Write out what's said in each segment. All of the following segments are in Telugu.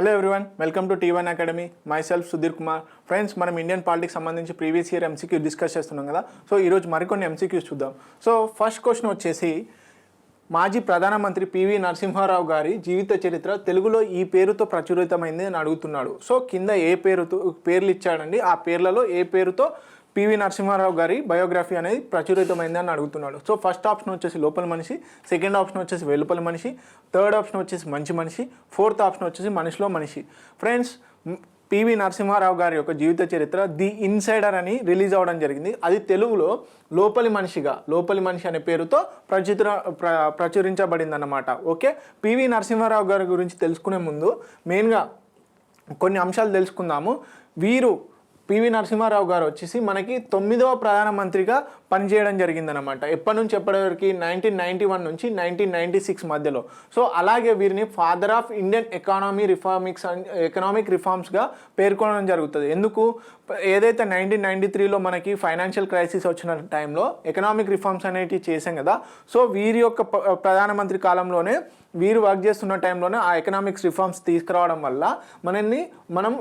Hello everyone, welcome to T1 academy. My self Sudheer Kumar. Friends, మనం ఇండియన్ పాలిటిక్స్ సంబంధించి ప్రీవియస్ ఇయర్ ఎంసీక్యూ డిస్కస్ చేస్తున్నాం కదా. సో ఈరోజు మరికొన్ని ఎంసీక్యూస్ చూద్దాం. సో ఫస్ట్ క్వశ్చన్ వచ్చేసి, మాజీ ప్రధానమంత్రి పివి నరసింహారావు గారి జీవిత చరిత్ర తెలుగులో ఈ పేరుతో ప్రచురితమైంది అని అడుగుతున్నాడు. సో కింద ఏ పేర్లు ఇచ్చాడండి, ఆ పేర్లలో ఏ పేరుతో పివి నరసింహారావు గారి బయోగ్రఫీ అనేది ప్రచురితమైంది అని అడుగుతున్నాడు. సో ఫస్ట్ ఆప్షన్ వచ్చేసి లోపల మనిషి, సెకండ్ ఆప్షన్ వచ్చేసి వెలుపల మనిషి, థర్డ్ ఆప్షన్ వచ్చేసి మంచి మనిషి, ఫోర్త్ ఆప్షన్ వచ్చేసి మనిషిలో మనిషి. ఫ్రెండ్స్, పివి నరసింహారావు గారి యొక్క జీవిత చరిత్ర ది ఇన్సైడర్ అని రిలీజ్ అవ్వడం జరిగింది. అది తెలుగులో లోపలి మనిషి అనే పేరుతో ప్రచురించబడింది అన్నమాట. ఓకే, పివి నరసింహారావు గారి గురించి తెలుసుకునే ముందు మెయిన్గా కొన్ని అంశాలు తెలుసుకుందాము. పివి నరసింహారావు గారు వచ్చేసి మనకి 9వ ప్రధానమంత్రిగా పనిచేయడం జరిగిందనమాట. ఎప్పటి నుంచి ఎప్పటివరకు 1991 నుంచి 1996 మధ్యలో. సో అలాగే వీరిని ఫాదర్ ఆఫ్ ఇండియన్ ఎకనామిక్ రిఫార్మ్స్గా పేర్కొనడం జరుగుతుంది. ఎందుకు? ఏదైతే 1993లో మనకి ఫైనాన్షియల్ క్రైసిస్ వచ్చిన టైంలో ఎకనామిక్ రిఫార్మ్స్ అనేవి చేసాం కదా. సో వీరి యొక్క ప్రధానమంత్రి కాలంలోనే, వీరు వర్క్ చేస్తున్న టైంలోనే ఆ ఎకనామిక్స్ రిఫార్మ్స్ తీసుకురావడం వల్ల మనం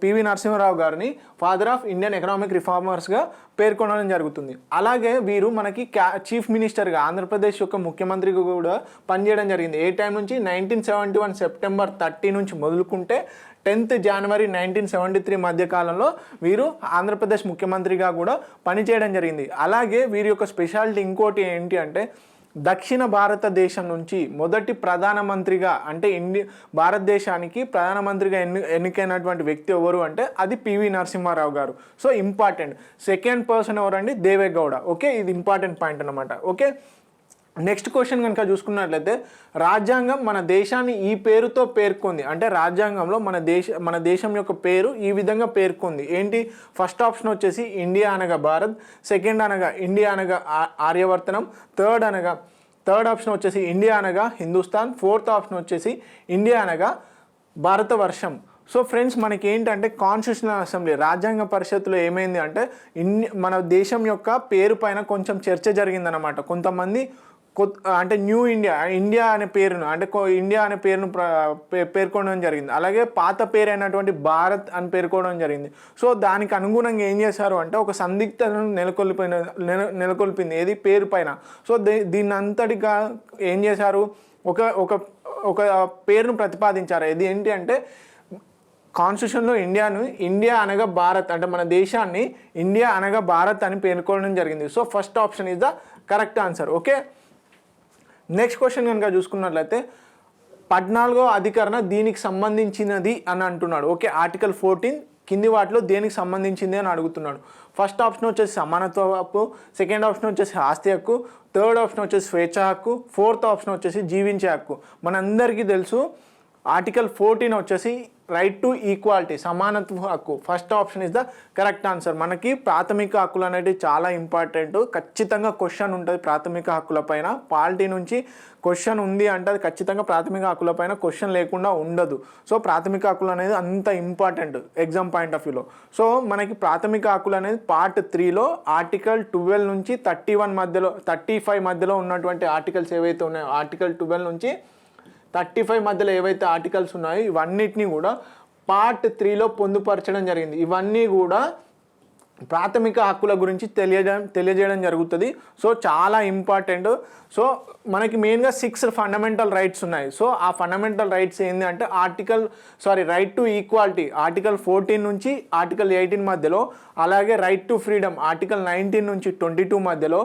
పివి నరసింహారావు గారిని ఫాదర్ ఆఫ్ ఇండియన్ ఎకనామిక్ రిఫార్మర్స్గా పేర్కొనడం జరుగుతుంది. అలాగే వీరు మనకి చీఫ్ మినిస్టర్గా, ఆంధ్రప్రదేశ్ యొక్క ముఖ్యమంత్రిగా కూడా పనిచేయడం జరిగింది. ఏ టైం నుంచి? 1971 సెప్టెంబర్ 30 నుంచి మొదలుకుంటే 10th జనవరి 1973 మధ్యకాలంలో వీరు ఆంధ్రప్రదేశ్ ముఖ్యమంత్రిగా కూడా పనిచేయడం జరిగింది. అలాగే వీరి యొక్క స్పెషాలిటీ ఇంకోటి ఏంటి అంటే, దక్షిణ భారతదేశం నుంచి మొదటి ప్రధానమంత్రిగా, అంటే భారతదేశానికి ప్రధానమంత్రిగా ఎన్నికైనటువంటి వ్యక్తి ఎవరు అంటే అది పివి నరసింహారావు గారు. So important. సెకండ్ పర్సన్ ఎవరండి? దేవేగౌడ. ఓకే, ఇది ఇంపార్టెంట్ పాయింట్ అన్నమాట. ఓకే, నెక్స్ట్ క్వశ్చన్ కనుక చూసుకున్నట్లయితే, రాజ్యాంగం మన దేశాన్ని ఈ పేరుతో పేర్కొంది. అంటే రాజ్యాంగంలో మన దేశం యొక్క పేరు ఈ విధంగా పేర్కొంది. ఏంటి? ఫస్ట్ ఆప్షన్ వచ్చేసి ఇండియా అనగా భారత్, సెకండ్ అనగా ఇండియా అనగా ఆర్యవర్తనం, థర్డ్ ఆప్షన్ వచ్చేసి ఇండియా అనగా హిందుస్థాన్, ఫోర్త్ ఆప్షన్ వచ్చేసి ఇండియా అనగా భారతవర్షం. సో ఫ్రెండ్స్, మనకి ఏంటంటే కాన్స్టిట్యూషనల్ అసెంబ్లీ, రాజ్యాంగ పరిషత్తులో ఏమైంది అంటే మన దేశం యొక్క పేరు పైన కొంచెం చర్చ జరిగిందనమాట. కొంతమంది అంటే న్యూ ఇండియా అనే పేరును, అంటే ఇండియా అనే పేరును పేర్కొనడం జరిగింది. అలాగే పాత పేరు అయినటువంటి భారత్ అని పేర్కొనడం జరిగింది. సో దానికి అనుగుణంగా ఏం చేశారు అంటే ఒక సందిగ్ధతను నెలకొల్పింది ఏది? పేరు పైన. సో దీన్ని అంతటిగా ఏం చేశారు? ఒక పేరును ప్రతిపాదించారు. ఇది ఏంటి అంటే, కాన్స్టిట్యూషన్లో ఇండియా అనగా భారత్, అంటే మన దేశాన్ని ఇండియా అనగా భారత్ అని పేర్కొనడం జరిగింది. So first option is the correct answer. Okay, next question కనుక చూసుకున్నట్లయితే, 14వ అధికరణ దీనికి సంబంధించినది అని అంటున్నాడు. ఓకే, ఆర్టికల్ 14 కింది వాటిలో దేనికి సంబంధించింది అని అడుగుతున్నాడు. ఫస్ట్ ఆప్షన్ వచ్చేసి సమానత్వ హక్కు, సెకండ్ ఆప్షన్ వచ్చేసి ఆస్తి హక్కు, థర్డ్ ఆప్షన్ వచ్చేసి స్వేచ్ఛ హక్కు, ఫోర్త్ ఆప్షన్ వచ్చేసి జీవించే హక్కు. మనందరికీ తెలుసు ఆర్టికల్ 14 వచ్చేసి రైట్ టు ఈక్వాలిటీ, సమానత్వ హక్కు. First option is the correct answer. మనకి ప్రాథమిక హక్కులు అనేవి చాలా ఇంపార్టెంట్. ఖచ్చితంగా క్వశ్చన్ ఉంటుంది ప్రాథమిక హక్కుల పైన. పాలిటీ నుంచి క్వశ్చన్ ఉంది అంటే అది ఖచ్చితంగా ప్రాథమిక హక్కుల పైన క్వశ్చన్ లేకుండా ఉండదు. సో ప్రాథమిక హక్కులు అనేది అంత ఇంపార్టెంట్ ఎగ్జామ్ పాయింట్ ఆఫ్ వ్యూలో. సో మనకి ప్రాథమిక హక్కులు అనేది పార్ట్ 3లో ఆర్టికల్ 12 నుంచి 35 మధ్యలో ఉన్నటువంటి ఆర్టికల్స్ ఏవైతే ఉన్నాయో, ఆర్టికల్ 12 నుంచి 35 మధ్యలో ఏవైతే ఆర్టికల్స్ ఉన్నాయో ఇవన్నిటిని కూడా పార్ట్ 3లో పొందుపరచడం జరిగింది. ఇవన్నీ కూడా ప్రాథమిక హక్కుల గురించి తెలియజేయడం జరుగుతుంది. సో చాలా ఇంపార్టెంట్. సో మనకి మెయిన్గా 6 ఫండమెంటల్ రైట్స్ ఉన్నాయి. సో ఆ ఫండమెంటల్ రైట్స్ ఏంటి అంటే రైట్ టు ఈక్వాలిటీ ఆర్టికల్ 14 నుంచి ఆర్టికల్ 18 మధ్యలో, అలాగే రైట్ టు ఫ్రీడమ్ ఆర్టికల్ 19 నుంచి 22 మధ్యలో,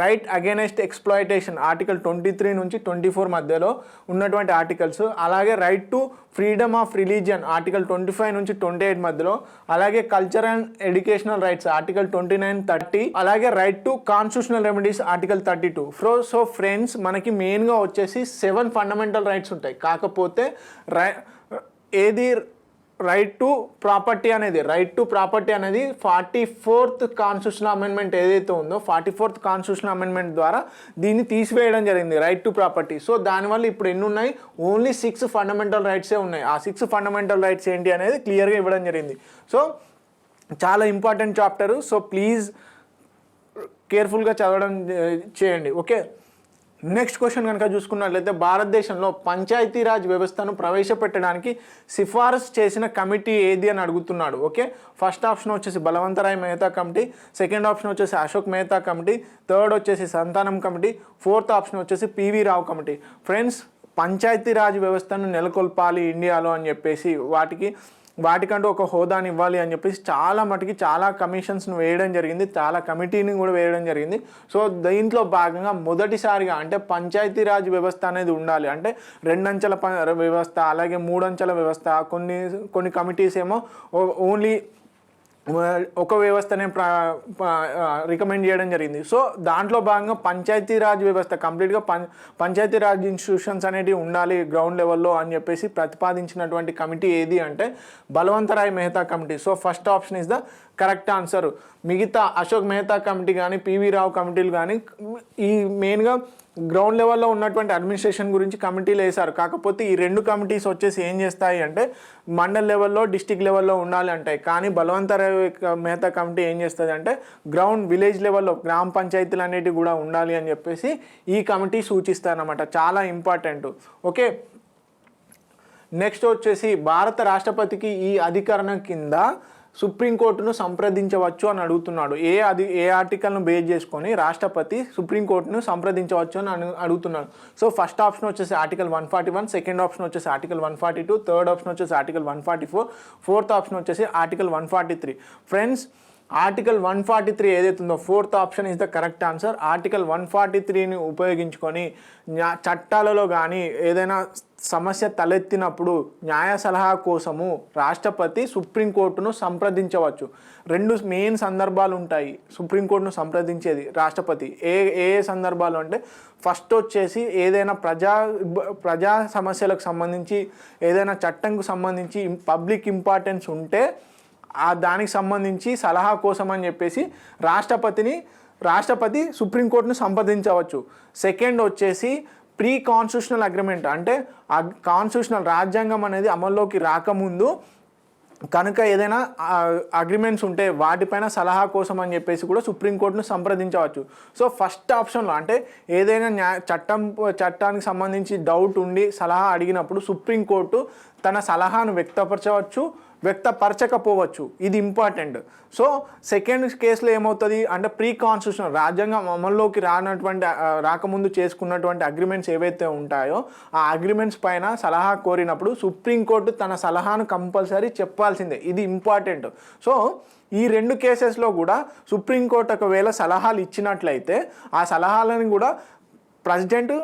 రైట్ అగైనెస్ట్ ఎక్స్ప్లాయిటేషన్ ఆర్టికల్ 23 నుంచి 24 మధ్యలో ఉన్నటువంటి ఆర్టికల్స్, అలాగే right to freedom of religion article 25 నుంచి 28 మధ్యలో, అలాగే culture and educational rights article 29, 30, అలాగే right to constitutional remedies article 32. So friends, మనకి మెయిన్గా వచ్చేసి 7 ఫండమెంటల్ రైట్స్ ఉంటాయి. కాకపోతే రైట్ టు ప్రాపర్టీ అనేది 44th కాన్స్టిట్యూషనల్ అమెండ్మెంట్ ఏదైతే ఉందో 44th కాన్స్టిట్యూషనల్ అమెండ్మెంట్ ద్వారా దీన్ని తీసివేయడం జరిగింది, రైట్ టు ప్రాపర్టీ. సో దానివల్ల ఇప్పుడు ఎన్ని ఉన్నాయి? ఓన్లీ 6 ఫండమెంటల్ రైట్సే ఉన్నాయి. ఆ 6 ఫండమెంటల్ రైట్స్ ఏంటి అనేది క్లియర్గా ఇవ్వడం జరిగింది. సో చాలా ఇంపార్టెంట్ చాప్టరు. సో ప్లీజ్ కేర్ఫుల్గా చదవడం చేయండి. ఓకే, నెక్స్ట్ క్వశ్చన్ కనుక చూసుకున్నట్లయితే భారతదేశంలో పంచాయతీరాజ్ వ్యవస్థను ప్రవేశపెట్టడానికి సిఫారసు చేసిన కమిటీ ఏది అని అడుగుతున్నాడు. ఓకే, ఫస్ట్ ఆప్షన్ వచ్చేసి Balwant Rai Mehta committee, second option వచ్చేసి అశోక్ మెహతా కమిటీ, థర్డ్ వచ్చేసి సంతానం కమిటీ, ఫోర్త్ ఆప్షన్ వచ్చేసి పివి రావు కమిటీ. ఫ్రెండ్స్, పంచాయతీరాజ్ వ్యవస్థను నెలకొల్పాలి ఇండియాలో అని చెప్పేసి వాటికంటూ ఒక హోదాని ఇవ్వాలి అని చెప్పేసి చాలా కమిషన్స్ను వేయడం జరిగింది, చాలా కమిటీని కూడా వేయడం జరిగింది. సో దీంట్లో భాగంగా మొదటిసారిగా అంటే పంచాయతీరాజ్ వ్యవస్థ అనేది ఉండాలి. అంటే 2 అంచెల వ్యవస్థ, అలాగే 3 అంచెల వ్యవస్థ, కొన్ని కమిటీస్ ఏమో ఓన్లీ ఒక వ్యవస్థనే రికమెండ్ చేయడం జరిగింది. సో దాంట్లో భాగంగా పంచాయతీరాజ్ వ్యవస్థ కంప్లీట్గా పంచాయతీరాజ్ ఇన్స్టిట్యూషన్స్ అనేటివి ఉండాలి గ్రౌండ్ లెవెల్లో అని చెప్పేసి ప్రతిపాదించినటువంటి కమిటీ ఏది అంటే Balwant Rai Mehta committee. So first option is the correct answer. మిగతా అశోక్ మెహతా కమిటీ కానీ పివి రావు కమిటీలు కానీ ఈ మెయిన్గా గ్రౌండ్ లెవెల్లో ఉన్నటువంటి అడ్మినిస్ట్రేషన్ గురించి కమిటీలు వేశారు. కాకపోతే ఈ 2 కమిటీస్ వచ్చేసి ఏం చేస్తాయి అంటే మండల్ లెవెల్లో, డిస్టిక్ లెవెల్లో ఉండాలి అంటాయి. కానీ బలవంతరాయ్ మెహతా కమిటీ ఏం చేస్తుంది అంటే గ్రౌండ్ విలేజ్ లెవెల్లో గ్రామ పంచాయతీలు అనేటివి కూడా ఉండాలి అని చెప్పేసి ఈ కమిటీ సూచిస్తారన్నమాట. చాలా ఇంపార్టెంట్. ఓకే, నెక్స్ట్ వచ్చేసి భారత రాష్ట్రపతికి ఈ అధికరణం కింద సుప్రీంకోర్టును సంప్రదించవచ్చు అని అడుగుతున్నాడు. ఏ ఆర్టికల్ను బేస్ చేసుకొని రాష్ట్రపతి సుప్రీంకోర్టును సంప్రదించవచ్చు అని అడుగుతున్నాడు. సో ఫస్ట్ ఆప్షన్ వచ్చేసి ఆర్టికల్ 141, సెకండ్ ఆప్షన్ వచ్చేసి ఆర్టికల్ 142, థర్డ్ ఆప్షన్ వచ్చేసి ఆర్టికల్ 144, ఫోర్త్ ఆప్షన్ వచ్చేసి ఆర్టికల్ 143. ఫ్రెండ్స్, ఆర్టికల్ 143 ఏదైతే ఉందో fourth option is the correct answer. Article 143ని ఉపయోగించుకొని చట్టాలలో కానీ ఏదైనా సమస్య తలెత్తినప్పుడు న్యాయ సలహా కోసము రాష్ట్రపతి సుప్రీంకోర్టును సంప్రదించవచ్చు. 2 మెయిన్ సందర్భాలు ఉంటాయి సుప్రీంకోర్టును సంప్రదించేది రాష్ట్రపతి. ఏ సందర్భాలు అంటే ఫస్ట్ వచ్చేసి ఏదైనా ప్రజా సమస్యలకు సంబంధించి ఏదైనా చట్టంకు సంబంధించి పబ్లిక్ ఇంపార్టెన్స్ ఉంటే దానికి సంబంధించి సలహా కోసం అని చెప్పేసి రాష్ట్రపతి సుప్రీంకోర్టును సంప్రదించవచ్చు. సెకండ్ వచ్చేసి ప్రీ కాన్స్టిట్యూషనల్ అగ్రిమెంట్, అంటే కాన్స్టిట్యూషనల్ రాజ్యాంగం అనేది అమల్లోకి రాకముందు కనుక ఏదైనా అగ్రిమెంట్స్ ఉంటే వాటిపైన సలహా కోసం అని చెప్పేసి కూడా సుప్రీంకోర్టును సంప్రదించవచ్చు. సో ఫస్ట్ ఆప్షన్లో అంటే ఏదైనా చట్టానికి సంబంధించి డౌట్ ఉండి సలహా అడిగినప్పుడు సుప్రీంకోర్టు తన సలహాను వ్యక్తపరచకపోవచ్చు. ఇది ఇంపార్టెంట్. సో సెకండ్ కేసులో ఏమవుతుంది అంటే ప్రీ కాన్స్టిట్యూషనల్ రాజ్యాంగం అమల్లోకి రాకముందు చేసుకున్నటువంటి అగ్రిమెంట్స్ ఏవైతే ఉంటాయో ఆ అగ్రిమెంట్స్ పైన సలహా కోరినప్పుడు సుప్రీంకోర్టు తన సలహాను కంపల్సరీ చెప్పాల్సిందే. ఇది ఇంపార్టెంట్. సో ఈ 2 కేసెస్లో కూడా సుప్రీంకోర్టు ఒకవేళ సలహాలు ఇచ్చినట్లయితే ఆ సలహాలను కూడా ప్రెసిడెంట్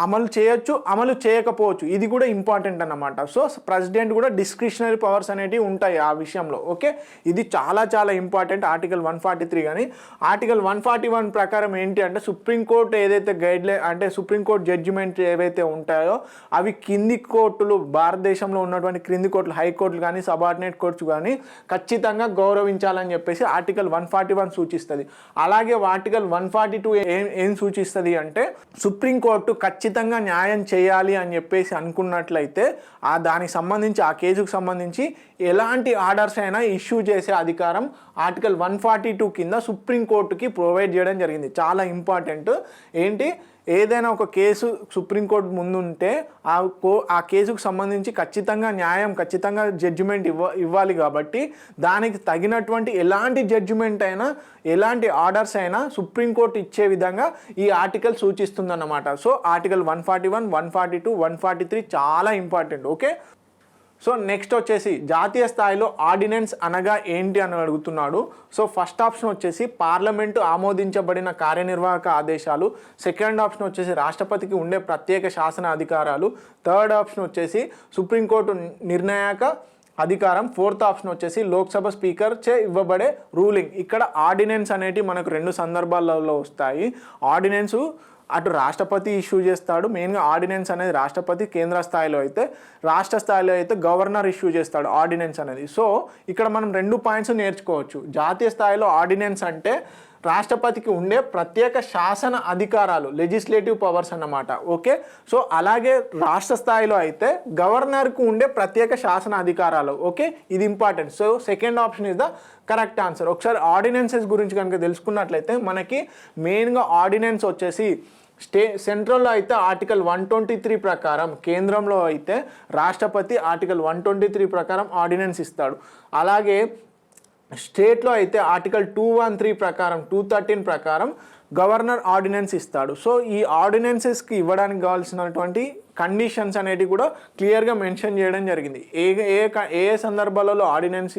అమలు చేయొచ్చు, అమలు చేయకపోవచ్చు. ఇది కూడా ఇంపార్టెంట్ అన్నమాట. సో ప్రెసిడెంట్ కూడా డిస్క్రిషనరీ పవర్స్ అనేటివి ఉంటాయి ఆ విషయంలో. ఓకే, ఇది చాలా ఇంపార్టెంట్ ఆర్టికల్ 143. కానీ ఆర్టికల్ 141 ప్రకారం ఏంటి అంటే సుప్రీంకోర్టు ఏదైతే గైడ్లైన్ అంటే సుప్రీంకోర్టు జడ్జిమెంట్ ఏవైతే ఉంటాయో అవి కింది కోర్టులు, భారతదేశంలో ఉన్నటువంటి క్రింది కోర్టులు, హైకోర్టులు కానీ సబార్డినేట్ కోర్ట్స్ కానీ ఖచ్చితంగా గౌరవించాలని చెప్పేసి ఆర్టికల్ 141 సూచిస్తుంది. అలాగే ఆర్టికల్ 142 ఏం సూచిస్తుంది అంటే సుప్రీంకోర్టు ఖచ్చితంగా న్యాయం చేయాలి అని చెప్పేసి అనుకున్నట్లయితే దానికి సంబంధించి ఆ కేసుకు సంబంధించి ఎలాంటి ఆర్డర్స్ అయినా ఇష్యూ చేసే అధికారం ఆర్టికల్ 142 కింద సుప్రీంకోర్టుకి ప్రొవైడ్ చేయడం జరిగింది. చాలా ఇంపార్టెంట్. ఏంటి, ఏదైనా ఒక కేసు సుప్రీంకోర్టు ముందుంటే ఆ కేసుకు సంబంధించి ఖచ్చితంగా జడ్జిమెంట్ ఇవ్వాలి. కాబట్టి దానికి తగినటువంటి ఎలాంటి జడ్జిమెంట్ అయినా ఎలాంటి ఆర్డర్స్ అయినా సుప్రీంకోర్టు ఇచ్చే విధంగా ఈ ఆర్టికల్ సూచిస్తుందన్నమాట. సో ఆర్టికల్ 141, 142, 143 చాలా ఇంపార్టెంట్. ఓకే, సో నెక్స్ట్ వచ్చేసి జాతీయ స్థాయిలో ఆర్డినెన్స్ అనగా ఏంటి అని అడుగుతున్నాడు. సో ఫస్ట్ ఆప్షన్ వచ్చేసి పార్లమెంటు ఆమోదించబడిన కార్యనిర్వాహక ఆదేశాలు, సెకండ్ ఆప్షన్ వచ్చేసి రాష్ట్రపతికి ఉండే ప్రత్యేక శాసన అధికారాలు, థర్డ్ ఆప్షన్ వచ్చేసి సుప్రీంకోర్టు నిర్ణాయక అధికారం, ఫోర్త్ ఆప్షన్ వచ్చేసి లోక్సభ స్పీకర్ చే ఇవ్వబడే రూలింగ్. ఇక్కడ ఆర్డినెన్స్ అనేటివి మనకు 2 సందర్భాలలో వస్తాయి. ఆర్డినెన్సు అటు రాష్ట్రపతి ఇష్యూ చేస్తాడు. మెయిన్గా ఆర్డినెన్స్ అనేది రాష్ట్రపతి కేంద్ర స్థాయిలో అయితే, రాష్ట్ర స్థాయిలో అయితే గవర్నర్ ఇష్యూ చేస్తాడు ఆర్డినెన్స్ అనేది. సో ఇక్కడ మనం 2 పాయింట్స్ నేర్చుకోవచ్చు. జాతీయ స్థాయిలో ఆర్డినెన్స్ అంటే రాష్ట్రపతికి ఉండే ప్రత్యేక శాసన అధికారాలు, లెజిస్లేటివ్ పవర్స్ అన్నమాట. ఓకే, సో అలాగే రాష్ట్ర స్థాయిలో అయితే గవర్నర్కు ఉండే ప్రత్యేక శాసన అధికారాలు. ఓకే, ఇది important. So second option is the correct answer. ఒకసారి ఆర్డినెన్సెస్ గురించి కనుక తెలుసుకున్నట్లయితే మనకి మెయిన్గా ఆర్డినెన్స్ వచ్చేసి సెంట్రల్లో అయితే ఆర్టికల్ 123 ప్రకారం, కేంద్రంలో అయితే రాష్ట్రపతి ఆర్టికల్ 123 ప్రకారం ఆర్డినెన్స్ ఇస్తాడు. అలాగే స్టేట్లో అయితే ఆర్టికల్ 213 ప్రకారం, 213 ప్రకారం గవర్నర్ ఆర్డినెన్స్ ఇస్తాడు. సో ఈ ఆర్డినెన్సెస్కి ఇవ్వడానికి కావాల్సినటువంటి కండిషన్స్ అనేటివి కూడా క్లియర్గా మెన్షన్ చేయడం జరిగింది. ఏ సందర్భాలలో ఆర్డినెన్స్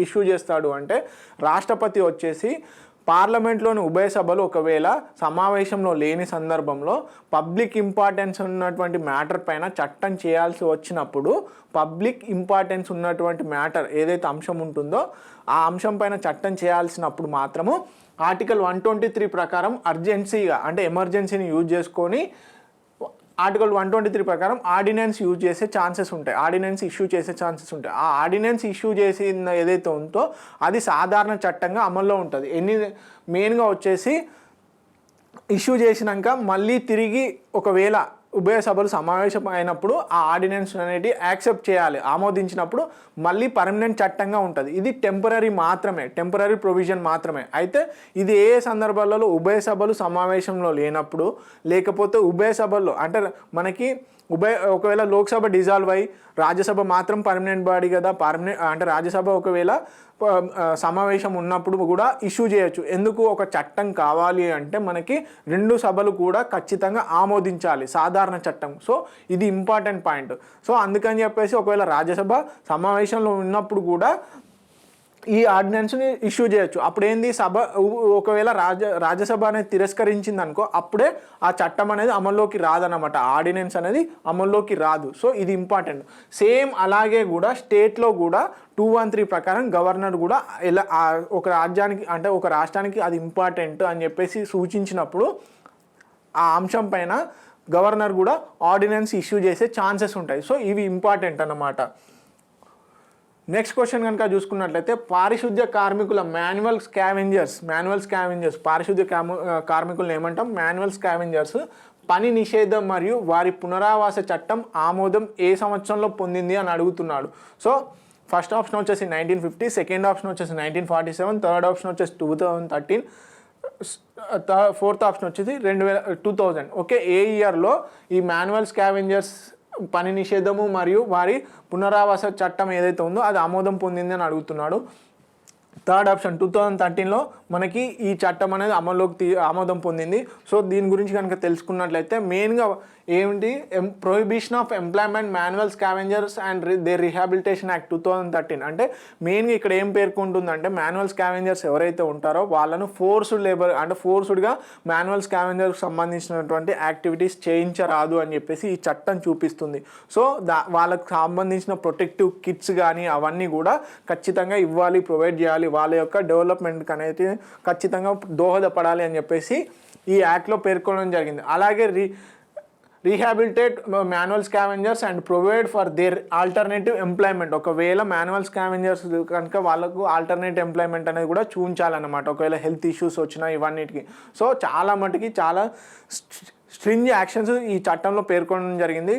ఇష్యూ చేస్తాడు అంటే, రాష్ట్రపతి వచ్చేసి పార్లమెంట్లోని ఉభయ సభలు ఒకవేళ సమావేశంలో లేని సందర్భంలో పబ్లిక్ ఇంపార్టెన్స్ ఉన్నటువంటి మ్యాటర్ పైన చట్టం చేయాల్సి వచ్చినప్పుడు, పబ్లిక్ ఇంపార్టెన్స్ ఉన్నటువంటి మ్యాటర్ ఏదైతే అంశం ఉంటుందో ఆ అంశం పైన చట్టం చేయాల్సినప్పుడు మాత్రము ఆర్టికల్ 123 ప్రకారం అర్జెన్సీగా అంటే ఎమర్జెన్సీని యూజ్ చేసుకొని ఆర్టికల్ 123 ప్రకారం ఆర్డినెన్స్ యూజ్ చేసే ఛాన్సెస్ ఉంటాయి, ఆర్డినెన్స్ ఇష్యూ చేసే ఛాన్సెస్ ఉంటాయి. ఆ ఆర్డినెన్స్ ఇష్యూ చేసిన ఏదైతే ఉందో అది సాధారణ చట్టంగా అమల్లో ఉంటుంది. మెయిన్గా వచ్చేసి ఇష్యూ చేసినాక మళ్ళీ తిరిగి ఒకవేళ ఉభయ సభలు సమావేశం అయినప్పుడు ఆ ఆర్డినెన్స్ అనేది యాక్సెప్ట్ చేయాలి, ఆమోదించినప్పుడు మళ్ళీ పర్మనెంట్ చట్టంగా ఉంటుంది. ఇది టెంపరీ మాత్రమే, టెంపరీ ప్రొవిజన్ మాత్రమే. అయితే ఇది ఏ సందర్భాలలో ఉభయ సభలు సమావేశంలో లేనప్పుడు, లేకపోతే ఉభయ సభల్లో అంటే మనకి ఒకవేళ లోక్సభ డిజాల్వ్ అయ్యి రాజ్యసభ మాత్రం పర్మనెంట్ బాడీ కదా, అంటే రాజ్యసభ ఒకవేళ సమావేశం ఉన్నప్పుడు కూడా ఇష్యూ చేయొచ్చు. ఎందుకు? ఒక చట్టం కావాలి అంటే మనకి రెండు సభలు కూడా ఖచ్చితంగా ఆమోదించాలి, సాధారణ చట్టం. సో ఇది ఇంపార్టెంట్ పాయింట్. సో అందుకని చెప్పేసి ఒకవేళ రాజ్యసభ సమావేశంలో ఉన్నప్పుడు కూడా ఈ ఆర్డినెన్స్ని ఇష్యూ చేయొచ్చు. అప్పుడు ఏంది, ఒకవేళ రాజ్యసభ అనేది తిరస్కరించింది అనుకో, అప్పుడే ఆ చట్టం అనేది అమల్లోకి రాదన్నమాట, ఆర్డినెన్స్ అనేది అమల్లోకి రాదు. సో ఇది ఇంపార్టెంట్. సేమ్ అలాగే కూడా స్టేట్లో కూడా 213 ప్రకారం గవర్నర్ కూడా ఒక రాజ్యానికి అంటే ఒక రాష్ట్రానికి అది ఇంపార్టెంట్ అని చెప్పేసి సూచించినప్పుడు ఆ అంశం పైన గవర్నర్ కూడా ఆర్డినెన్స్ ఇష్యూ చేసే ఛాన్సెస్ ఉంటాయి. సో ఇవి ఇంపార్టెంట్ అన్నమాట. నెక్స్ట్ క్వశ్చన్ కనుక చూసుకున్నట్లయితే, పారిశుద్ధ్య కార్మికుల మాన్యువల్ స్కావెంజర్స్ పారిశుద్ధ్య కార్మికులను ఏమంటాం? మాన్యువల్ స్కావెంజర్స్ పని నిషేధం మరియు వారి పునరావాస చట్టం ఆమోదం ఏ సంవత్సరంలో పొందింది అని అడుగుతున్నాడు. సో ఫస్ట్ ఆప్షన్ వచ్చేసి 1950, సెకండ్ ఆప్షన్ వచ్చేసి 1947, థర్డ్ ఆప్షన్ వచ్చేసి 2013, ఫోర్త్ ఆప్షన్ వచ్చేసి 2000. ఓకే, ఏ ఇయర్లో ఈ మాన్యువల్ స్కావెంజర్స్ పని నిషేధము మరియు వారి పునరావాస చట్టం ఏదైతే ఉందో అది ఆమోదం పొందింది అని అడుగుతున్నాడు. థర్డ్ ఆప్షన్ 2013లో మనకి ఈ చట్టం అనేది ఆమోదం పొందింది. సో దీని గురించి కనుక తెలుసుకున్నట్లయితే మెయిన్గా ఏమిటి, prohibition of employment manual scavengers and their rehabilitation act 2013. అంటే మెయిన్గా ఇక్కడ ఏం పేర్కొంటుందంటే, మాన్యువల్ స్కావెంజర్స్ ఎవరైతే ఉంటారో వాళ్ళను ఫోర్స్డ్ లేబర్ అంటే ఫోర్స్డ్గా మాన్యువల్ స్కావెంజర్కి సంబంధించినటువంటి యాక్టివిటీస్ చేయించరాదు అని చెప్పేసి ఈ చట్టం చూపిస్తుంది. సో వాళ్ళకు సంబంధించిన ప్రొటెక్టివ్ కిట్స్ కానీ అవన్నీ కూడా ఖచ్చితంగా ఇవ్వాలి, ప్రొవైడ్ చేయాలి, వాళ్ళ యొక్క డెవలప్మెంట్కి అనేది ఖచ్చితంగా దోహదపడాలి అని చెప్పేసి ఈ యాక్ట్లో పేర్కొనడం జరిగింది. అలాగే rehabilitate manual scavengers and provide for their alternative employment. ఒకవేళ మాన్యువల్ స్కావెంజర్స్ కనుక వాళ్ళకు ఆల్టర్నేటివ్ ఎంప్లాయ్మెంట్ అనేది కూడా చూపించాలన్నమాట, ఒకవేళ హెల్త్ ఇష్యూస్ వచ్చినా ఇవన్నిటికి. సో చాలా మటుకి చాలా స్ట్రింజ్ యాక్షన్స్ ఈ చట్టంలో పేర్కొనడం జరిగింది,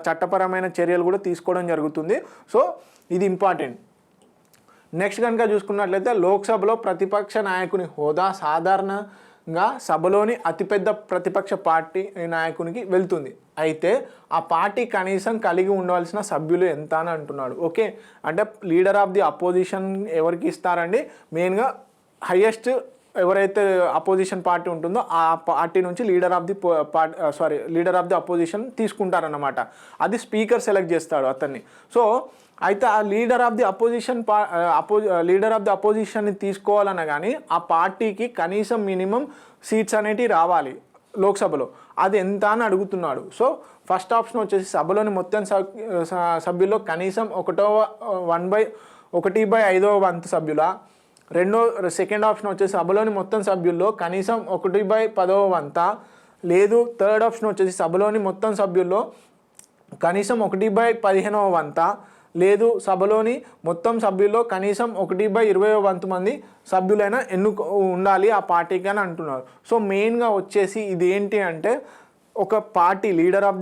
చట్టపరమైన చర్యలు కూడా తీసుకోవడం జరుగుతుంది. సో ఇది ఇంపార్టెంట్. నెక్స్ట్ కనుక చూసుకున్నట్లయితే, లోక్సభలో ప్రతిపక్ష నాయకుని హోదా సాధారణంగా సభలోని అతిపెద్ద ప్రతిపక్ష పార్టీ నాయకునికి వెళ్తుంది. అయితే ఆ పార్టీ కనీసం కలిగి ఉండవలసిన సభ్యులు ఎంత అని అంటున్నాడు. ఓకే, అంటే లీడర్ ఆఫ్ ది అపోజిషన్ ఎవరికి ఇస్తారండి? మెయిన్గా హైయెస్ట్ ఎవరైతే అపోజిషన్ పార్టీ ఉంటుందో ఆ పార్టీ నుంచి లీడర్ ఆఫ్ ది అపోజిషన్ తీసుకుంటారన్నమాట. అది స్పీకర్ సెలెక్ట్ చేస్తాడు అతన్ని. సో అయితే ఆ లీడర్ ఆఫ్ ది అపోజిషన్ని తీసుకోవాలన్నా కానీ ఆ పార్టీకి కనీసం మినిమం సీట్స్ అనేటివి రావాలి లోక్సభలో. అది ఎంత అని అడుగుతున్నాడు. సో ఫస్ట్ ఆప్షన్ వచ్చేసి సభలోని మొత్తం సభ్యుల్లో కనీసం 1/5 సభ్యుల. సెకండ్ ఆప్షన్ వచ్చేసి సభలోని మొత్తం సభ్యుల్లో కనీసం 1/10. లేదు, థర్డ్ ఆప్షన్ వచ్చేసి సభలోని మొత్తం సభ్యుల్లో కనీసం 1/15. లేదు, సభలోని మొత్తం సభ్యుల్లో కనీసం 1/20 మంది సభ్యులైనా ఉండాలి ఆ పార్టీకి అని అంటున్నారు. సో మెయిన్గా వచ్చేసి ఇది ఏంటి అంటే, ఒక పార్టీ లీడర్ ఆఫ్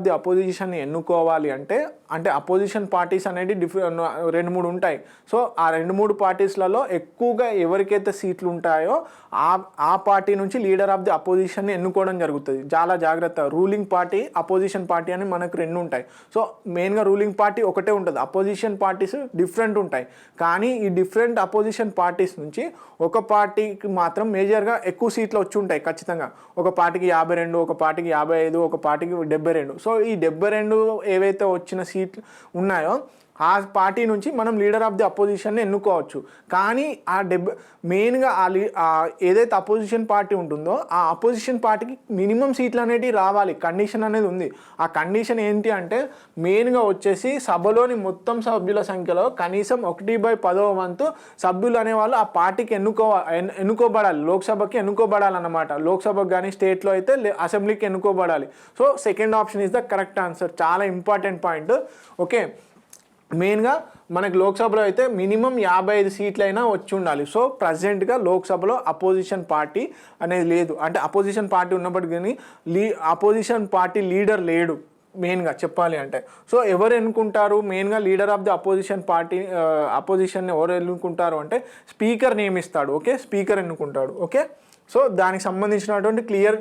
ది అపోజిషన్ని ఎన్నుకోవాలి అంటే అంటే అపోజిషన్ పార్టీస్ అనేది 2-3 ఉంటాయి. సో ఆ 2-3 పార్టీస్లలో ఎక్కువగా ఎవరికైతే సీట్లు ఉంటాయో ఆ పార్టీ నుంచి లీడర్ ఆఫ్ ది అపోజిషన్ని ఎన్నుకోవడం జరుగుతుంది. చాలా జాగ్రత్త. రూలింగ్ పార్టీ, అపోజిషన్ పార్టీ అని మనకు 2 ఉంటాయి. సో మెయిన్గా రూలింగ్ పార్టీ ఒకటే ఉంటుంది, అపోజిషన్ పార్టీస్ డిఫరెంట్ ఉంటాయి. కానీ ఈ డిఫరెంట్ అపోజిషన్ పార్టీస్ నుంచి ఒక పార్టీకి మాత్రం మేజర్గా ఎక్కువ సీట్లు వచ్చి ఉంటాయి ఖచ్చితంగా. ఒక పార్టీకి 52, ఒక పార్టీకి 55, ఒక పార్టీకి 72. సో ఈ 72 ఏవైతే వచ్చిన సీట్లు ఉన్నాయో ఆ పార్టీ నుంచి మనం లీడర్ ఆఫ్ ది అపోజిషన్ని ఎన్నుకోవచ్చు. కానీ మెయిన్గా ఏదైతే అపోజిషన్ పార్టీ ఉంటుందో ఆ అపోజిషన్ పార్టీకి మినిమం సీట్లు అనేవి రావాలి, కండిషన్ అనేది ఉంది. ఆ కండిషన్ ఏంటి అంటే మెయిన్గా వచ్చేసి సభలోని మొత్తం సభ్యుల సంఖ్యలో కనీసం 1/10వ వంతు సభ్యులు అనేవాళ్ళు ఆ పార్టీకి ఎన్నుకోబడాలి, లోక్సభకి ఎన్నుకోబడాలన్నమాట. లోక్సభకు కానీ స్టేట్లో అయితే అసెంబ్లీకి ఎన్నుకోబడాలి. So second option is the correct answer. చాలా ఇంపార్టెంట్ పాయింట్. ఓకే, మెయిన్గా మనకి లోక్సభలో అయితే మినిమం 55 సీట్లైనా వచ్చి ఉండాలి. సో ప్రజెంట్గా లోక్సభలో అపోజిషన్ పార్టీ అనేది లేదు. అంటే అపోజిషన్ పార్టీ ఉన్నప్పటికీ అపోజిషన్ పార్టీ లీడర్ లేడు మెయిన్గా చెప్పాలి అంటే. సో ఎవరు ఎన్నుకుంటారు మెయిన్గా leader of the opposition party? Opposition ఎవరు ఎన్నుకుంటారు అంటే స్పీకర్ నియమిస్తాడు. ఓకే, స్పీకర్ ఎన్నుకుంటాడు. ఓకే, సో దానికి సంబంధించినటువంటి క్లియర్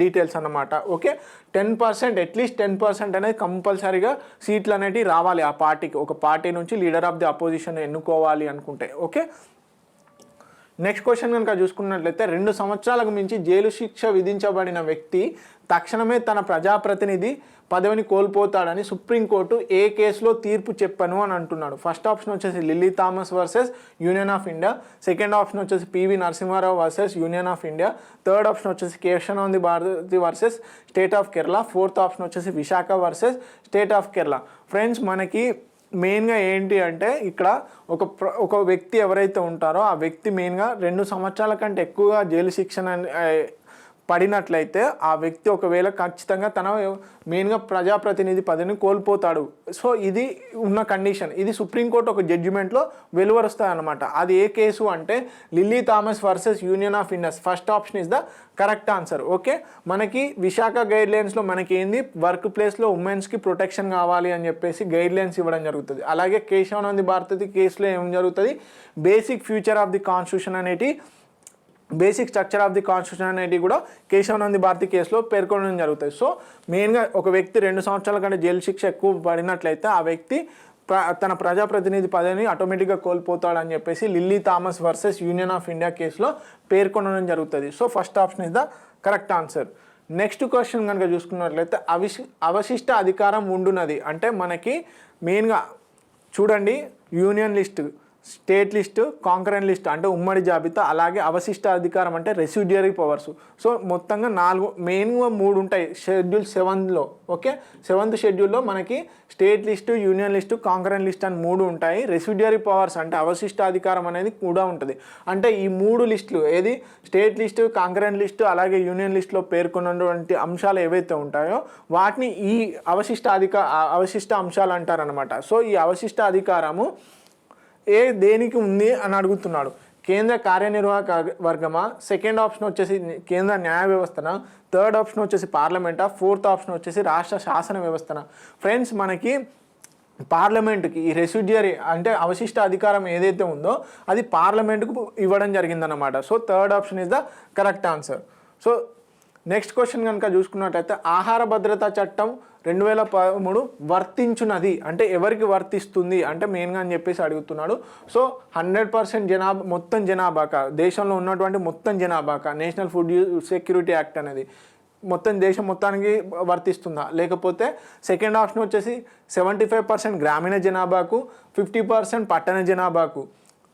డీటెయిల్స్ అన్నమాట. ఓకే, 10% అట్లీస్ట్ 10% అనేది కంపల్సరీగా సీట్లు అనేవి రావాలి ఆ పార్టీకి. ఒక పార్టీ నుంచి లీడర్ ఆఫ్ ది అపోజిషన్ ఎన్నుకోవాలి అనుకుంటే. ఓకే, నెక్స్ట్ క్వశ్చన్ కనుక చూసుకున్నట్లయితే 2 సంవత్సరాలకు మించి జైలు శిక్ష విధించబడిన వ్యక్తి తక్షణమే తన ప్రజాప్రతినిధి పదవిని కోల్పోతాడని సుప్రీంకోర్టు ఏ కేసులో తీర్పు చెప్పను అని అంటున్నాడు. ఫస్ట్ ఆప్షన్ వచ్చేసి Lily Thomas versus union of India, second option వచ్చేసి PV Narasimha Rao versus union of India, third option వచ్చేసి Kesavananda Bharati versus state of Kerala, fourth option వచ్చేసి Vishaka versus state of Kerala. Friends, మనకి మెయిన్గా ఏంటి అంటే ఇక్కడ ఒక వ్యక్తి ఎవరైతే ఉంటారో ఆ వ్యక్తి మెయిన్గా 2 సంవత్సరాల కంటే ఎక్కువగా జైలు శిక్షణ పడినట్లయితే ఆ వ్యక్తి ఒకవేళ ఖచ్చితంగా తన మెయిన్గా ప్రజాప్రతినిధి పదవిని కోల్పోతాడు. సో ఇది ఉన్న కండిషన్. ఇది సుప్రీంకోర్టు ఒక జడ్జిమెంట్లో వెలువరుస్తుంది అనమాట. అది ఏ కేసు అంటే lily Thomas versus union of India. First option is the correct answer. Okay, మనకి విశాఖ గైడ్లైన్స్లో మనకి ఏంది వర్క్ ప్లేస్లో ఉమెన్స్కి ప్రొటెక్షన్ కావాలి అని చెప్పేసి గైడ్లైన్స్ ఇవ్వడం జరుగుతుంది. అలాగే కేశవానంద భారతి కేసులో ఏం జరుగుతుంది, basic future of the constitution అనేటి, basic structure of the constitution అనేది కూడా కేశవానంద భారతి కేసులో పేర్కొనడం జరుగుతుంది. సో మెయిన్గా ఒక వ్యక్తి 2 సంవత్సరాల కంటే జైలు శిక్ష ఎక్కువ పడినట్లయితే ఆ వ్యక్తి తన ప్రజాప్రతినిధి పదవిని ఆటోమేటిక్గా కోల్పోతాడని చెప్పేసి lily Thomas versus union of India కేసులో పేర్కొనడం జరుగుతుంది. So first option is the correct answer. Next question కనుక చూసుకున్నట్లయితే అవశిష్ట అధికారం ఉండునది అంటే మనకి మెయిన్గా చూడండి, union list, state list, concurrent list అంటే ఉమ్మడి జాబితా, అలాగే అవశిష్ట అధికారం అంటే రెసిడ్యూరీ పవర్స్. సో మొత్తంగా 4 మెయిన్గా 3 ఉంటాయి షెడ్యూల్ 7లో. ఓకే, 7th షెడ్యూల్లో మనకి state list, union list, concurrent list అని 3 ఉంటాయి. రెసిడ్యూరీ పవర్స్ అంటే అవశిష్ట అధికారం అనేది కూడా ఉంటుంది. అంటే ఈ 3 లిస్టులు ఏది స్టేట్ లిస్టు, కాంకరెంట్ లిస్టు అలాగే యూనియన్ లిస్టులో పేర్కొన్నటువంటి అంశాలు ఏవైతే ఉంటాయో వాటిని ఈ అవశిష్ట అంశాలు అంటారనమాట. సో ఈ అవశిష్ట అధికారము దేనికి ఉంది అని అడుగుతున్నాడు. కేంద్ర కార్యనిర్వాహక వర్గమా, సెకండ్ ఆప్షన్ వచ్చేసి కేంద్ర న్యాయ వ్యవస్థన, థర్డ్ ఆప్షన్ వచ్చేసి పార్లమెంటా, ఫోర్త్ ఆప్షన్ వచ్చేసి రాష్ట్ర శాసన వ్యవస్థన. ఫ్రెండ్స్, మనకి పార్లమెంటుకి ఈ రెసిడ్యూరీ అంటే అవశిష్ట అధికారం ఏదైతే ఉందో అది పార్లమెంటుకు ఇవ్వడం జరిగిందన్నమాట. So third option is the correct answer. So next question కనుక చూసుకున్నట్లయితే ఆహార భద్రతా చట్టం 2013 వర్తించున్నది అంటే ఎవరికి వర్తిస్తుంది అంటే మెయిన్గా అని చెప్పేసి అడుగుతున్నాడు. సో 100% జనాభా, మొత్తం జనాభాక, దేశంలో ఉన్నటువంటి మొత్తం జనాభాక నేషనల్ ఫుడ్ సెక్యూరిటీ యాక్ట్ అనేది దేశం మొత్తానికి వర్తిస్తుందా, లేకపోతే సెకండ్ ఆప్షన్ వచ్చేసి 75% గ్రామీణ జనాభాకు, 50% పట్టణ జనాభాకు,